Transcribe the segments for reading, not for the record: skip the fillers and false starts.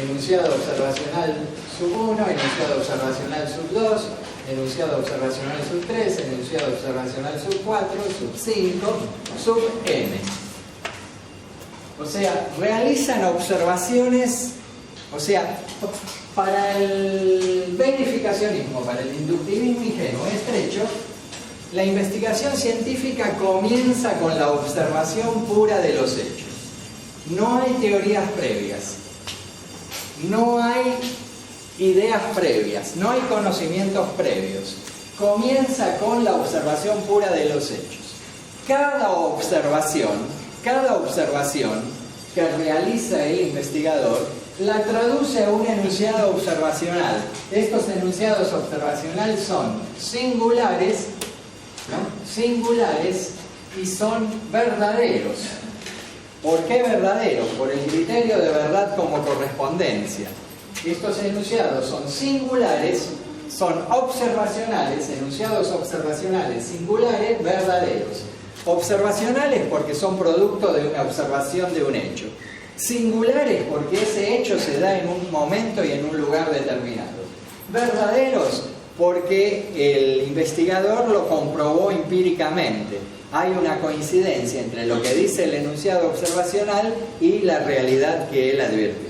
enunciado observacional sub 1, enunciado observacional sub 2, enunciado observacional sub 3, enunciado observacional sub 4, sub 5, sub n. O sea, realizan observaciones, o sea, para el verificacionismo, para el inductivismo ingenuo estrecho, la investigación científica comienza con la observación pura de los hechos. No hay teorías previas, no hay ideas previas, no hay conocimientos previos. Comienza con la observación pura de los hechos. Cada observación que realiza el investigador la traduce a un enunciado observacional. Estos enunciados observacionales son singulares, ¿no? Singulares y son verdaderos. ¿Por qué verdaderos? Por el criterio de verdad como correspondencia. Estos enunciados son singulares, son observacionales, enunciados observacionales singulares, verdaderos. Observacionales porque son producto de una observación de un hecho. Singulares porque ese hecho se da en un momento y en un lugar determinado. Verdaderos porque el investigador lo comprobó empíricamente. Hay una coincidencia entre lo que dice el enunciado observacional y la realidad que él advirtió.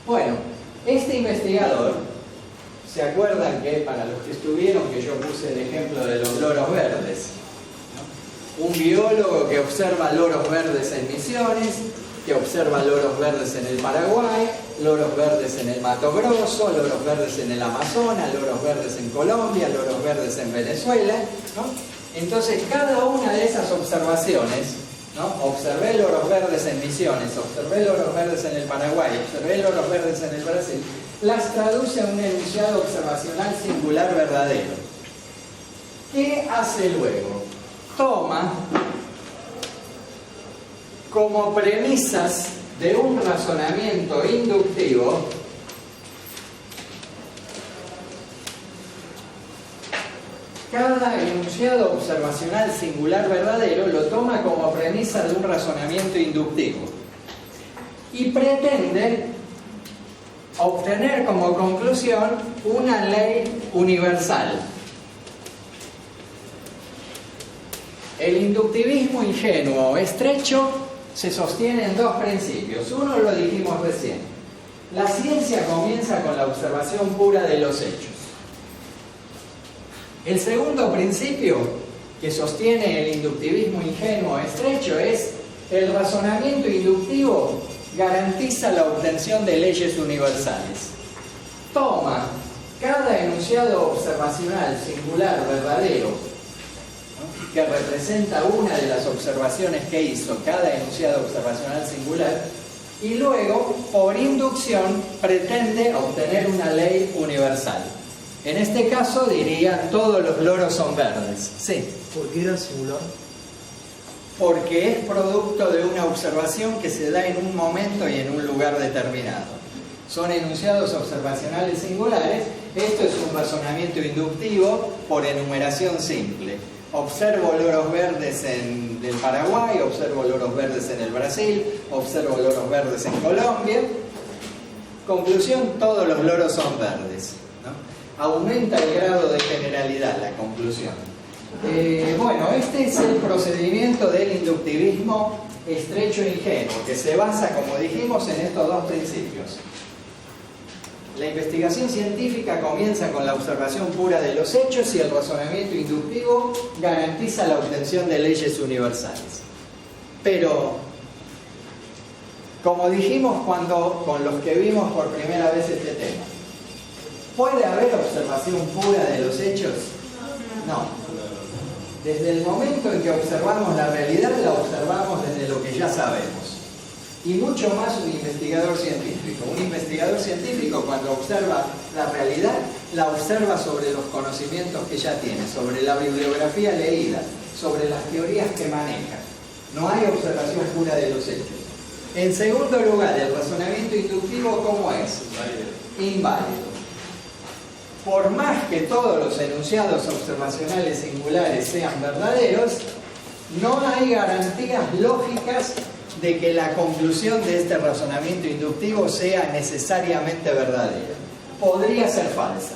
Bueno, este investigador, ¿se acuerdan que para los que estuvieron que yo puse el ejemplo de los loros verdes? ¿No? Un biólogo que observa loros verdes en Misiones, que observa loros verdes en el Paraguay, loros verdes en el Mato Grosso, loros verdes en el Amazonas, loros verdes en Colombia, loros verdes en Venezuela, ¿no? Entonces, cada una de esas observaciones, ¿no? Observé loros verdes en Misiones, observé loros verdes en el Paraguay, observé loros verdes en el Brasil, las traduce a un enunciado observacional singular verdadero. ¿Qué hace luego? Toma como premisas de un razonamiento inductivo cada enunciado observacional singular verdadero, lo toma como premisa de un razonamiento inductivo y pretende obtener como conclusión una ley universal. El inductivismo ingenuo o estrecho se sostiene en dos principios. Uno lo dijimos recién. La ciencia comienza con la observación pura de los hechos. El segundo principio que sostiene el inductivismo ingenuo o estrecho es el razonamiento inductivo garantiza la obtención de leyes universales. Toma cada enunciado observacional singular verdadero, ¿no?, que representa una de las observaciones que hizo cada enunciado observacional singular, y luego, por inducción, pretende obtener una ley universal. En este caso diría, todos los loros son verdes. Sí. ¿Por qué era singular? Porque es producto de una observación que se da en un momento y en un lugar determinado. Son enunciados observacionales singulares. Esto es un razonamiento inductivo por enumeración simple. Observo loros verdes en el Paraguay, observo loros verdes en el Brasil, observo loros verdes en Colombia. Conclusión, todos los loros son verdes, ¿no? Aumenta el grado de generalidad la conclusión. Bueno, este es el procedimiento del inductivismo estrecho e ingenuo, que se basa, como dijimos, en estos dos principios. La investigación científica comienza con la observación pura de los hechos y el razonamiento inductivo garantiza la obtención de leyes universales. Pero, como dijimos con los que vimos por primera vez este tema, ¿puede haber observación pura de los hechos? No. Desde el momento en que observamos la realidad, la observamos desde lo que ya sabemos. Y mucho más un investigador científico. Un investigador científico, cuando observa la realidad, la observa sobre los conocimientos que ya tiene, sobre la bibliografía leída, sobre las teorías que maneja. No hay observación pura de los hechos. En segundo lugar, el razonamiento inductivo, ¿cómo es? Inválido. Por más que todos los enunciados observacionales singulares sean verdaderos, no hay garantías lógicas de que la conclusión de este razonamiento inductivo sea necesariamente verdadera. Podría ser falsa.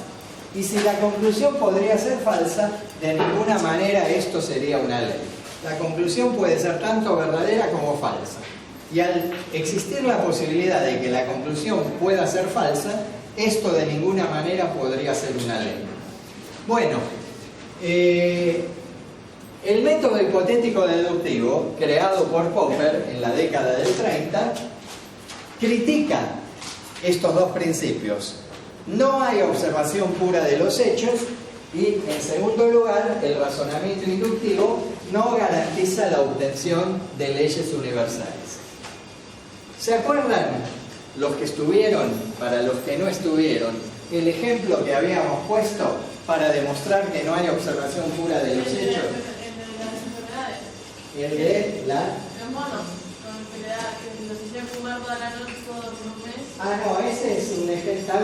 Y si la conclusión podría ser falsa, de ninguna manera esto sería una ley. La conclusión puede ser tanto verdadera como falsa. Y al existir la posibilidad de que la conclusión pueda ser falsa, esto de ninguna manera podría ser una ley. Bueno, el método hipotético deductivo, creado por Popper en la década del 30, critica estos dos principios. No hay observación pura de los hechos y, en segundo lugar, el razonamiento inductivo no garantiza la obtención de leyes universales. ¿Se acuerdan, los que estuvieron, para los que no estuvieron, el ejemplo que habíamos puesto para demostrar que no hay observación pura de los hechos? El de la... Los monos, que los hicieron fumar toda la noche todos los meses. Ah, no, ese es un ejemplo, está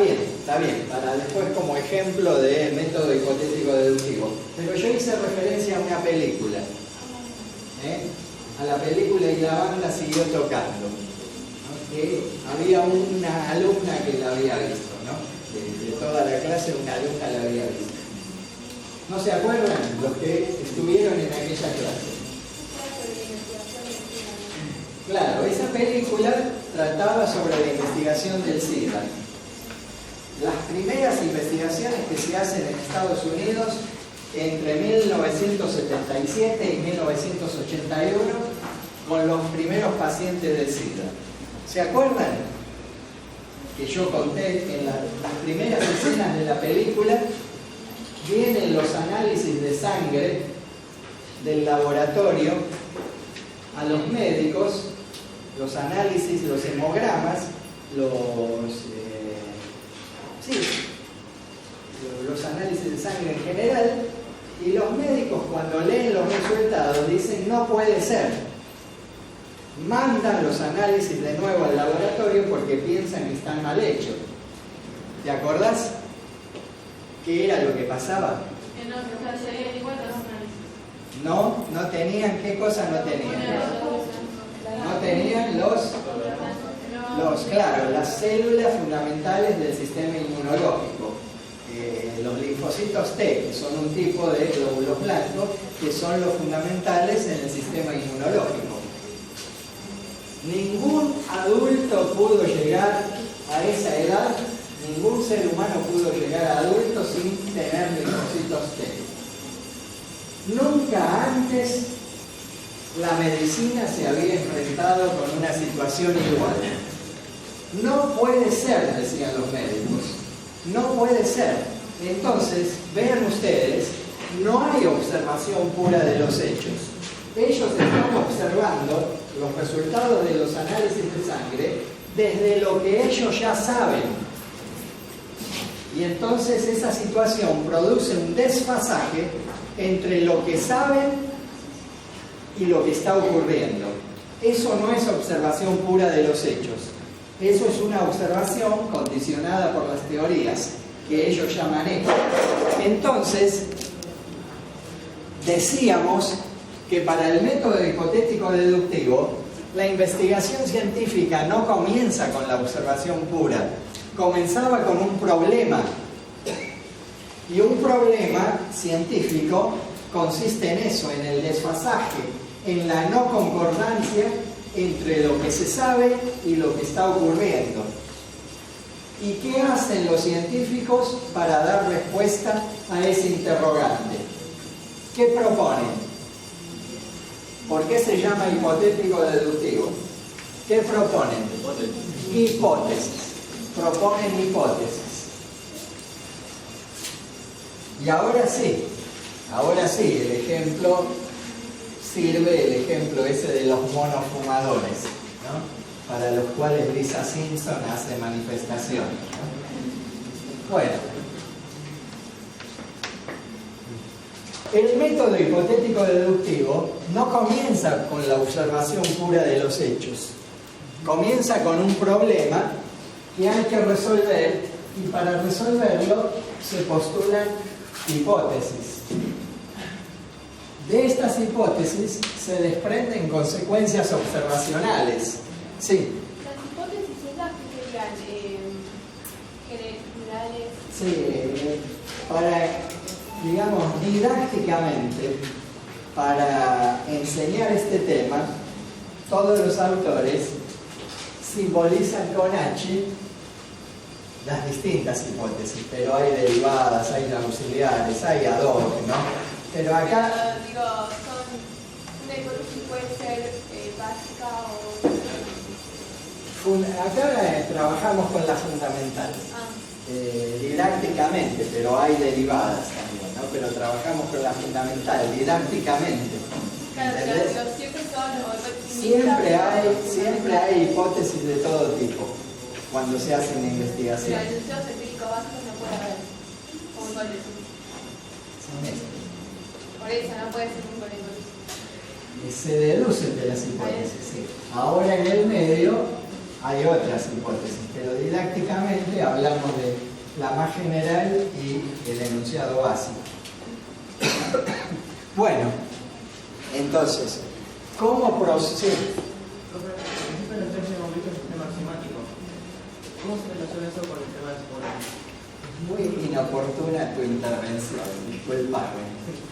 bien, para después como ejemplo de método hipotético deductivo. Pero yo hice referencia a una película, a la película y la banda siguió tocando, ¿no? Que había una alumna que la había visto, ¿no? De toda la clase una alumna la había visto. ¿No se acuerdan los que estuvieron en aquella clase? Claro, esa película trataba sobre la investigación del SIDA. Las primeras investigaciones que se hacen en Estados Unidos entre 1977 y 1981 con los primeros pacientes del SIDA. ¿Se acuerdan? Que yo conté en las primeras escenas de la película vienen los análisis de sangre del laboratorio a los médicos, los análisis, los hemogramas, los análisis de sangre en general, y los médicos cuando leen los resultados dicen no puede ser. Mandan los análisis de nuevo al laboratorio porque piensan que están mal hechos. ¿Te acordás? ¿Qué era lo que pasaba? Que no, que serían igual los análisis. No tenían, ¿qué cosa no tenían? No tenían claro, las células fundamentales del sistema inmunológico. Los linfocitos T, que son un tipo de glóbulos blancos, que son los fundamentales en el sistema inmunológico. Ningún adulto pudo llegar a esa edad, ningún ser humano pudo llegar a adulto sin tener linfocitos T. Nunca antes la medicina se había enfrentado con una situación igual. No puede ser, decían los médicos, no puede ser. Entonces, vean ustedes, no hay observación pura de los hechos. Ellos están observando los resultados de los análisis de sangre desde lo que ellos ya saben. Y entonces esa situación produce un desfasaje entre lo que saben y lo que está ocurriendo. Eso no es observación pura de los hechos. Eso es una observación condicionada por las teorías que ellos ya manejan. Entonces, decíamos que para el método hipotético deductivo, la investigación científica no comienza con la observación pura, comenzaba con un problema. Y un problema científico consiste en eso, en el desfasaje, en la no concordancia entre lo que se sabe y lo que está ocurriendo. ¿Y qué hacen los científicos para dar respuesta a ese interrogante? ¿Qué proponen? ¿Por qué se llama hipotético deductivo? ¿Qué proponen? Hipótesis. Proponen hipótesis. Y ahora sí, el ejemplo sirve, el ejemplo ese de los monos fumadores, ¿no? Para los cuales Lisa Simpson hace manifestación, ¿no? Bueno, el método hipotético deductivo no comienza con la observación pura de los hechos, comienza con un problema que hay que resolver y para resolverlo se postulan hipótesis. De estas hipótesis se desprenden consecuencias observacionales. Sí. Las hipótesis esas que serían generales. Sí, para, digamos, didácticamente, para enseñar este tema, todos los autores simbolizan con H las distintas hipótesis, pero hay derivadas, hay auxiliares, hay ad hoc, ¿no? Pero acá... Digo, una hipótesis puede ser básica o... Acá trabajamos con la fundamental, didácticamente, pero hay derivadas también, ¿no? Pero trabajamos con la fundamental, didácticamente. Claro, pero siempre son siempre hay hipótesis de todo tipo cuando se hace una investigación. Pero enunciados empíricos básicos no puede haber, como con eso. Por eso no puede ser un colegio. Se deducen de las hipótesis, sí. Ahora en el medio hay otras hipótesis, pero didácticamente hablamos de la más general y el enunciado básico. Bueno, entonces, ¿cómo procede? ¿Cómo se relaciona eso con el tema de spoilers? Muy inoportuna tu intervención, disculpame,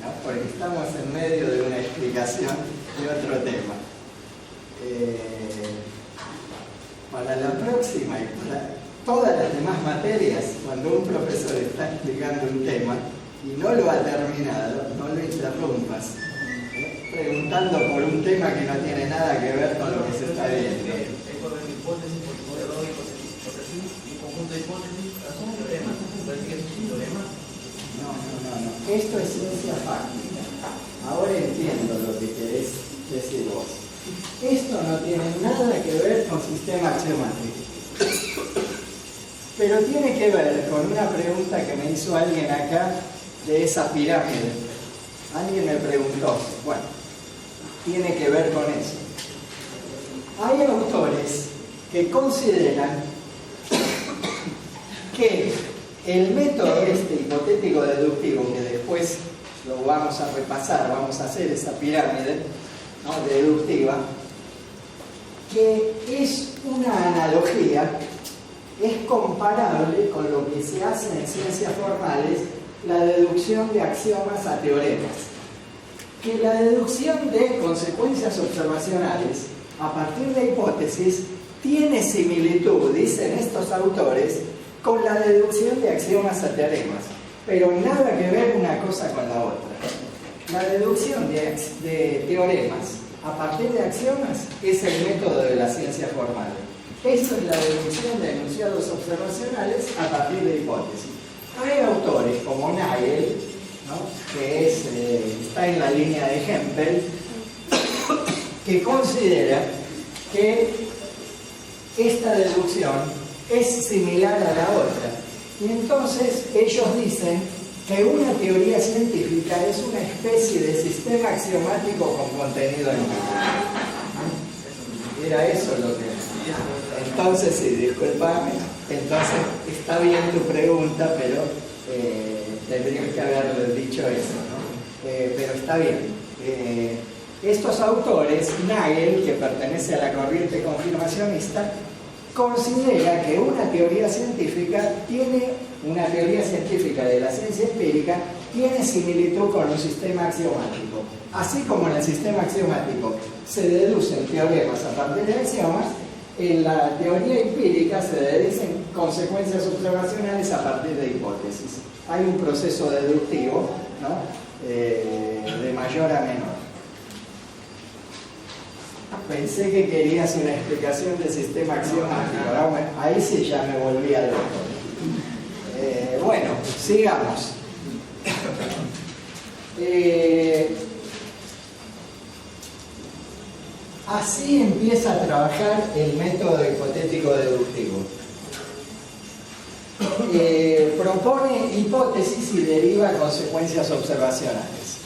¿no? Porque estamos en medio de una explicación de otro tema. Para la próxima y para todas las demás materias, cuando un profesor está explicando un tema y no lo ha terminado, no lo interrumpas, preguntando por un tema que no tiene nada que ver con lo que se está viendo. Hipótesis, hipótesis, y conjunto de hipótesis, son teoremas. ¿Parece que es un teorema? No. Esto es ciencia fáctica. Ahora entiendo lo que querés decir vos. Esto no tiene nada que ver con sistema axiomático. Pero tiene que ver con una pregunta que me hizo alguien acá de esa pirámide. Alguien me preguntó, bueno, tiene que ver con eso. Hay autores que consideran que el método hipotético deductivo, que después lo vamos a repasar, vamos a hacer esa pirámide, ¿no?, deductiva, que es una analogía, es comparable con lo que se hace en ciencias formales, la deducción de axiomas a teoremas. Que la deducción de consecuencias observacionales a partir de hipótesis tiene similitud, dicen estos autores, con la deducción de axiomas a teoremas, pero nada que ver una cosa con la otra. La deducción de teoremas a partir de axiomas es el método de la ciencia formal. Eso es la deducción de enunciados observacionales a partir de hipótesis. Hay autores como Nagel, ¿no?, que está en la línea de Hempel, que considera que esta deducción es similar a la otra. Y entonces ellos dicen que una teoría científica es una especie de sistema axiomático con contenido empírico. Era eso lo que... Entonces, sí, discúlpame, entonces está bien tu pregunta, pero tendrías que haber dicho eso, ¿no? Pero está bien. Estos autores, Nagel, que pertenece a la corriente confirmacionista, considera que una teoría científica de la ciencia empírica tiene similitud con un sistema axiomático. Así como en el sistema axiomático se deducen teoremas a partir de axiomas, en la teoría empírica se deducen consecuencias observacionales a partir de hipótesis. Hay un proceso deductivo, ¿no?, de mayor a menor. Pensé que querías una explicación del sistema axiomático. Ahí sí ya me volví al loco. Bueno, sigamos. Así empieza a trabajar el método hipotético deductivo. Propone hipótesis y deriva consecuencias observacionales.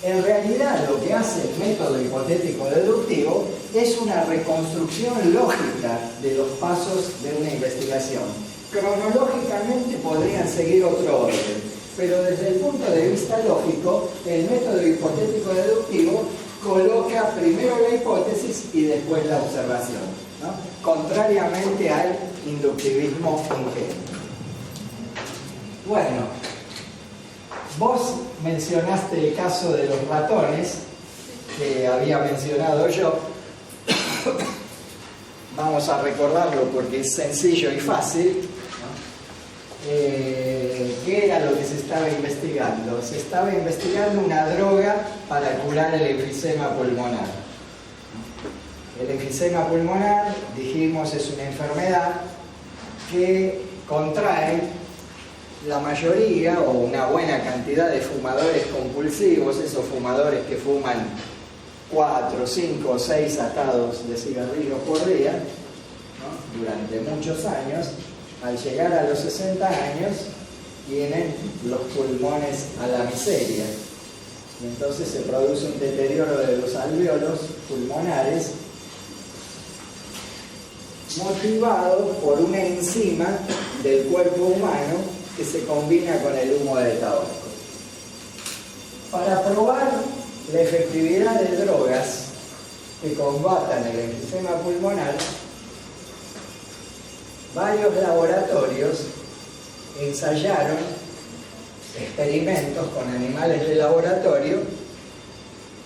En realidad, lo que hace el método hipotético deductivo es una reconstrucción lógica de los pasos de una investigación. Cronológicamente podrían seguir otro orden, pero desde el punto de vista lógico, el método hipotético deductivo coloca primero la hipótesis y después la observación, ¿no? Contrariamente al inductivismo ingenuo. Bueno, vos mencionaste el caso de los ratones, que había mencionado yo. Vamos a recordarlo porque es sencillo y fácil, ¿no? ¿Qué era lo que se estaba investigando? Se estaba investigando una droga para curar el enfisema pulmonar. El enfisema pulmonar, dijimos, es una enfermedad que contrae la mayoría o una buena cantidad de fumadores compulsivos, esos fumadores que fuman 4, 5 o 6 atados de cigarrillos por día, ¿no? Durante muchos años. Al llegar a los 60 años tienen los pulmones a la miseria y entonces se produce un deterioro de los alvéolos pulmonares motivado por una enzima del cuerpo humano que se combina con el humo de tabaco. Para probar la efectividad de drogas que combatan el enfisema pulmonar, varios laboratorios ensayaron experimentos con animales de laboratorio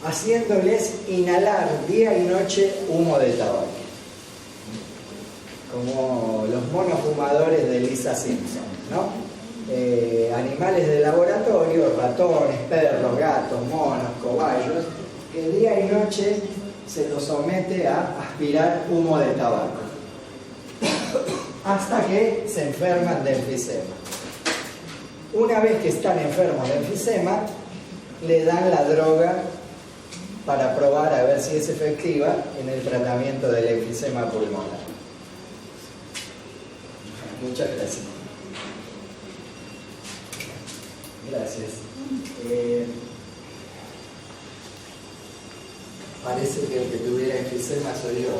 haciéndoles inhalar día y noche humo de tabaco, como los monos fumadores de Lisa Simpson, ¿no? Animales de laboratorio, ratones, perros, gatos, monos, cobayos, que día y noche se los somete a aspirar humo de tabaco hasta que se enferman de enfisema. Una vez que están enfermos de enfisema, le dan la droga para probar a ver si es efectiva en el tratamiento del enfisema pulmonar. Muchas gracias. Gracias. Parece que el que tuviera enfisema soy yo.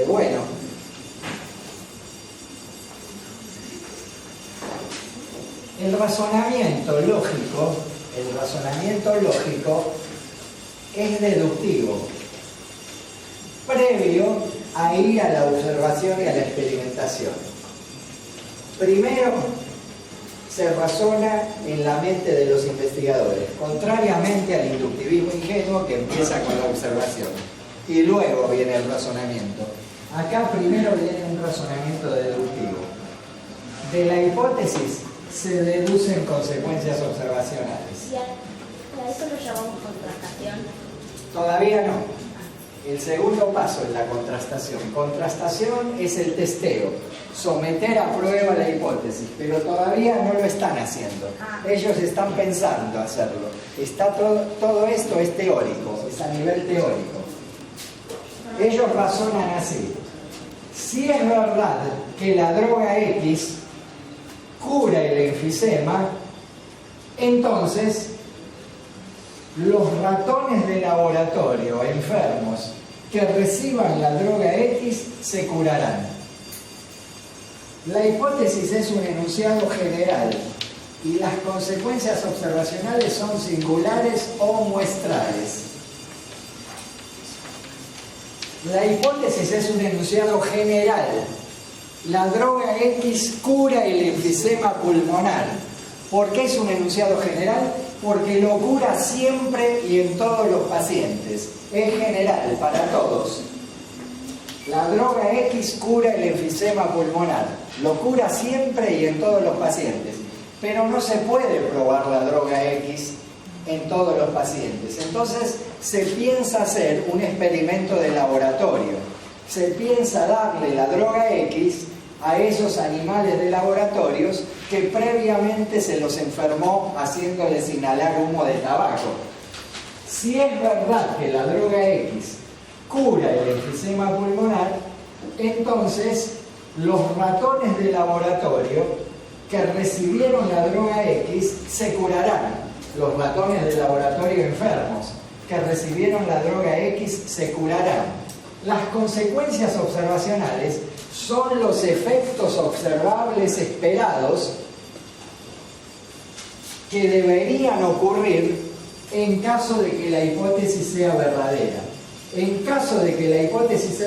Bueno, el razonamiento lógico es deductivo, previo a ir a la observación y a la experimentación. Primero se razona en la mente de los investigadores, contrariamente al inductivismo ingenuo que empieza con la observación. Y luego viene el razonamiento. Acá primero viene un razonamiento deductivo. De la hipótesis se deducen consecuencias observacionales. ¿Y a eso lo llamamos contrastación? Todavía no. El segundo paso es la contrastación. Contrastación es el testeo, someter a prueba la hipótesis, pero todavía no lo están haciendo. Ellos están pensando hacerlo. Todo esto es teórico, es a nivel teórico. Ellos razonan así: si es verdad que la droga X cura el enfisema, entonces los ratones de laboratorio enfermos que reciban la droga X se curarán. La hipótesis es un enunciado general y las consecuencias observacionales son singulares o muestrales. La hipótesis es un enunciado general. La droga X cura el enfisema pulmonar. ¿Por qué es un enunciado general? Porque lo cura siempre y en todos los pacientes. Es general, para todos. La droga X cura el enfisema pulmonar. Lo cura siempre y en todos los pacientes. Pero no se puede probar la droga X en todos los pacientes. Entonces se piensa hacer un experimento de laboratorio. Se piensa darle la droga X a esos animales de laboratorios que previamente se los enfermó haciéndoles inhalar humo de tabaco. Si es verdad que la droga X cura el enfisema pulmonar, entonces los ratones de laboratorio que recibieron la droga X se curarán. Los ratones de laboratorio enfermos que recibieron la droga X se curarán. Las consecuencias observacionales son los efectos observables esperados que deberían ocurrir en caso de que la hipótesis sea verdadera. En caso de que la hipótesis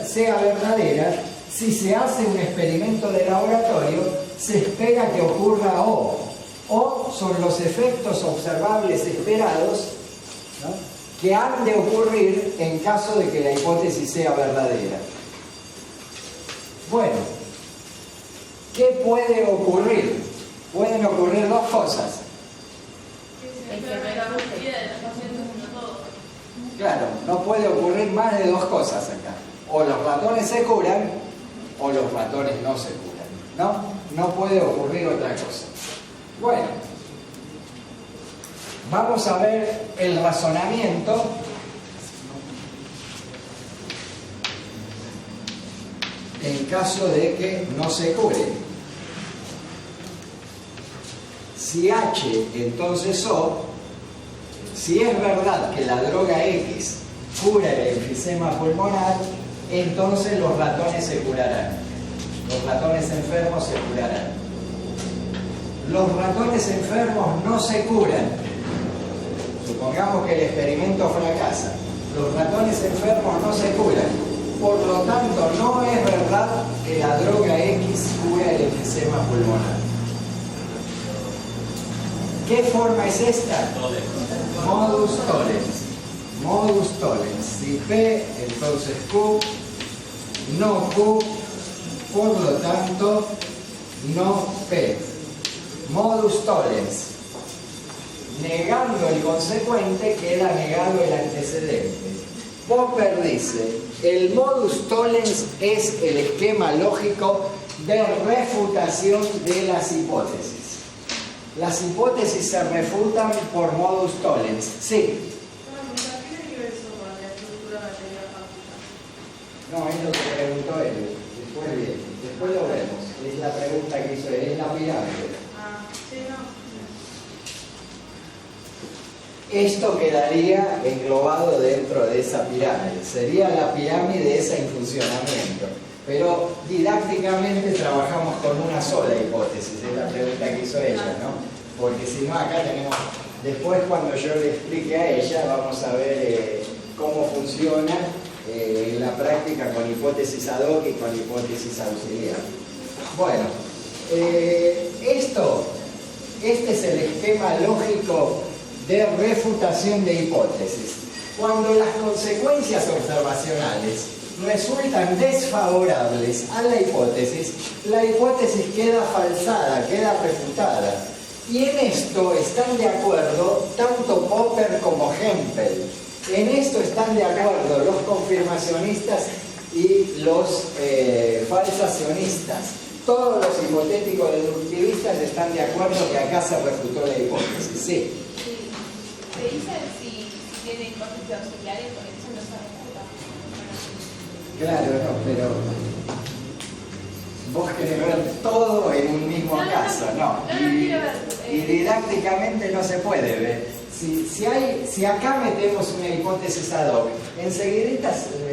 sea verdadera, si se hace un experimento de laboratorio, se espera que ocurra O. O son los efectos observables esperados, ¿no?, que han de ocurrir en caso de que la hipótesis sea verdadera. Bueno, ¿qué puede ocurrir? Pueden ocurrir dos cosas. Que se enferme la mayoría de los pacientes, no todos. Claro, no puede ocurrir más de dos cosas acá. O los ratones se curan, o los ratones no se curan, ¿no? No puede ocurrir otra cosa. Bueno, vamos a ver el razonamiento en caso de que no se cure. Si H, entonces O. Si es verdad que la droga X cura el enfisema pulmonar, entonces los ratones se curarán. Los ratones enfermos se curarán. Los ratones enfermos no se curan. Supongamos que el experimento fracasa. Los ratones enfermos no se curan. Por lo tanto, no es verdad que la droga X cura el enfisema pulmonar. ¿Qué forma es esta? Modus tollens. Modus tollens. Si P, entonces Q. No Q, por lo tanto, no P. Modus tollens. Negando el consecuente, queda negado el antecedente. Popper dice, el modus tollens es el esquema lógico de refutación de las hipótesis. Las hipótesis se refutan por modus tollens. Sí. ¿Qué tiene que ver eso con la estructura de la teoría fáctica? No, es lo que preguntó él. Después lo vemos. Es la pregunta que hizo él. Es la pirámide. Ah, sí, no. Esto quedaría englobado dentro de esa pirámide. Sería la pirámide esa en funcionamiento. Pero didácticamente trabajamos con una sola hipótesis. Es la pregunta que hizo ella, ¿no? Porque si no, acá tenemos... Después, cuando yo le explique a ella, vamos a ver cómo funciona en la práctica con hipótesis ad hoc y con hipótesis auxiliar. Bueno, este es el esquema lógico de refutación de hipótesis. Cuando las consecuencias observacionales resultan desfavorables a la hipótesis queda falsada, queda refutada. Y en esto están de acuerdo tanto Popper como Hempel. En esto están de acuerdo los confirmacionistas y los falsacionistas. Todos los hipotéticos deductivistas están de acuerdo que acá se refutó la hipótesis. Sí. Se dice si tiene hipótesis auxiliares, por eso no se refuta. Claro, no, pero vos querés ver todo en un mismo caso, ¿no? Y didácticamente no se puede ver. Si acá metemos una hipótesis ad hoc, enseguida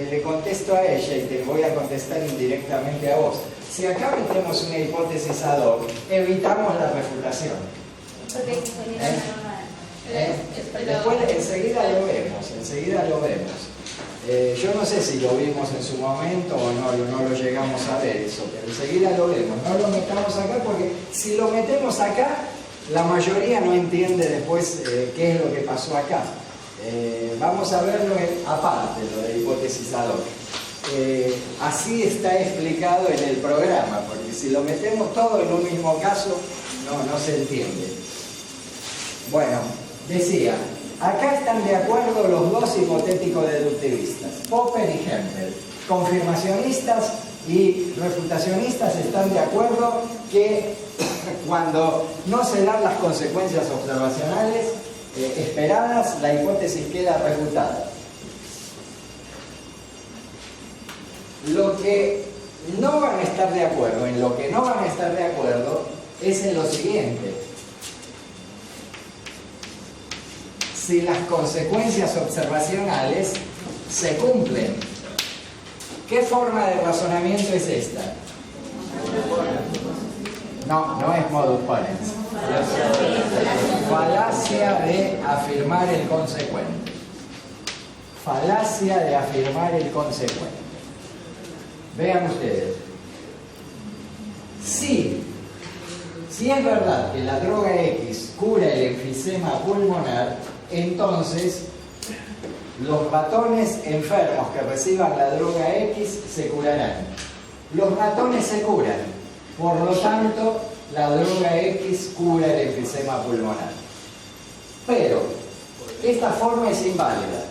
le contesto a ella y te voy a contestar indirectamente a vos. Si acá metemos una hipótesis ad hoc, evitamos la refutación. Porque Después enseguida lo vemos. Yo no sé si lo vimos en su momento o no lo llegamos a ver eso, pero enseguida lo vemos. No lo metamos acá porque si lo metemos acá, la mayoría no entiende después qué es lo que pasó acá. Vamos a verlo aparte, lo de hipótesis ad hoc. Así está explicado en el programa, porque si lo metemos todo en un mismo caso, no se entiende. Bueno, decía, acá están de acuerdo los dos hipotéticos deductivistas, Popper y Hempel. Confirmacionistas y refutacionistas están de acuerdo que cuando no se dan las consecuencias observacionales esperadas, la hipótesis queda refutada. Lo que no van a estar de acuerdo, en lo que no van a estar de acuerdo, es en lo siguiente. Si las consecuencias observacionales se cumplen. ¿Qué forma de razonamiento es esta? No, no es modus ponens. Falacia de afirmar el consecuente. Falacia de afirmar el consecuente. Vean ustedes. Si es verdad que la droga X cura el enfisema pulmonar, entonces los ratones enfermos que reciban la droga X se curarán. Los ratones se curan, por lo tanto, la droga X cura el enfisema pulmonar. Pero esta forma es inválida.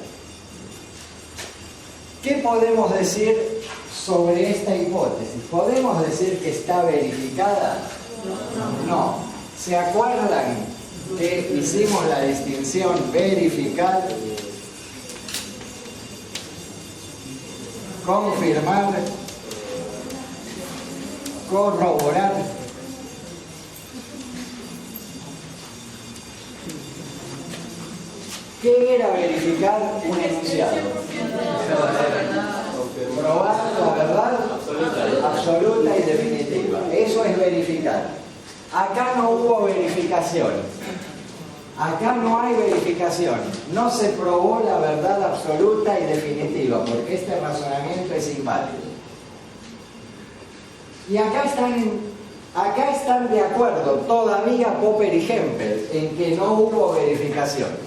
¿Qué podemos decir sobre esta hipótesis? ¿Podemos decir que está verificada? No. ¿Se acuerdan que hicimos la distinción verificar, confirmar, corroborar? ¿Qué era verificar un enunciado? Probar la verdad absoluta y definitiva. Eso es verificar. Acá no hubo verificación. Acá no hay verificación. No se probó la verdad absoluta y definitiva, porque este razonamiento es inválido. Y acá están de acuerdo todavía Popper y Hempel en que no hubo verificación.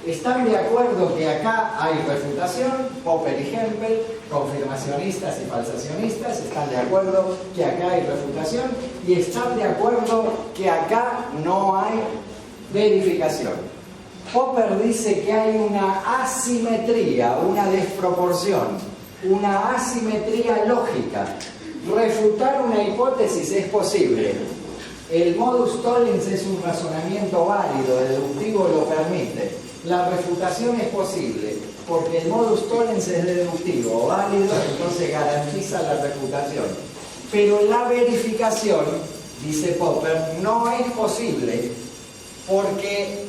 Están de acuerdo que acá hay refutación, Popper y Hempel, confirmacionistas y falsacionistas, están de acuerdo que acá hay refutación y están de acuerdo que acá no hay verificación. Popper dice que hay una asimetría, una desproporción, una asimetría lógica. Refutar una hipótesis es posible. El modus tollens es un razonamiento válido, deductivo lo permite. La refutación es posible, porque el modus tollens es deductivo, válido, entonces garantiza la refutación. Pero la verificación, dice Popper, no es posible, porque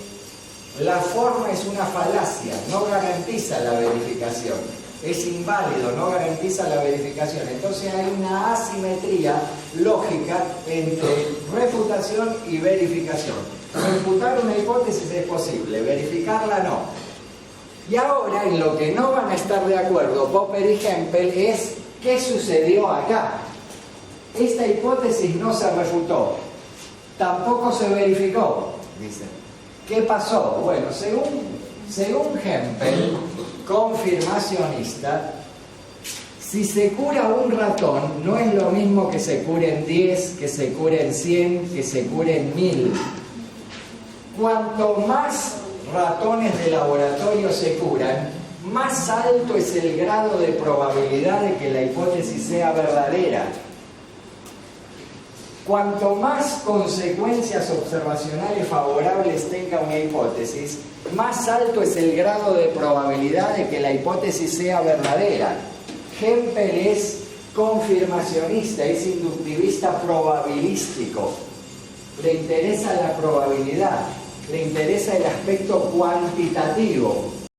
la forma es una falacia, no garantiza la verificación. Es inválido, no garantiza la verificación. Entonces hay una asimetría lógica entre refutación y verificación. Refutar una hipótesis es posible, verificarla no. Y ahora, en lo que no van a estar de acuerdo Popper y Hempel es ¿qué sucedió acá? Esta hipótesis no se refutó, tampoco se verificó, dicen. ¿Qué pasó? Bueno, según Hempel, confirmacionista, si se cura un ratón, no es lo mismo que se curen 10, que se curen 100, que se curen 1000. Cuanto más ratones de laboratorio se curan, más alto es el grado de probabilidad de que la hipótesis sea verdadera. Cuanto más consecuencias observacionales favorables tenga una hipótesis, más alto es el grado de probabilidad de que la hipótesis sea verdadera. Hempel es confirmacionista, es inductivista probabilístico. Le interesa la probabilidad, le interesa el aspecto cuantitativo.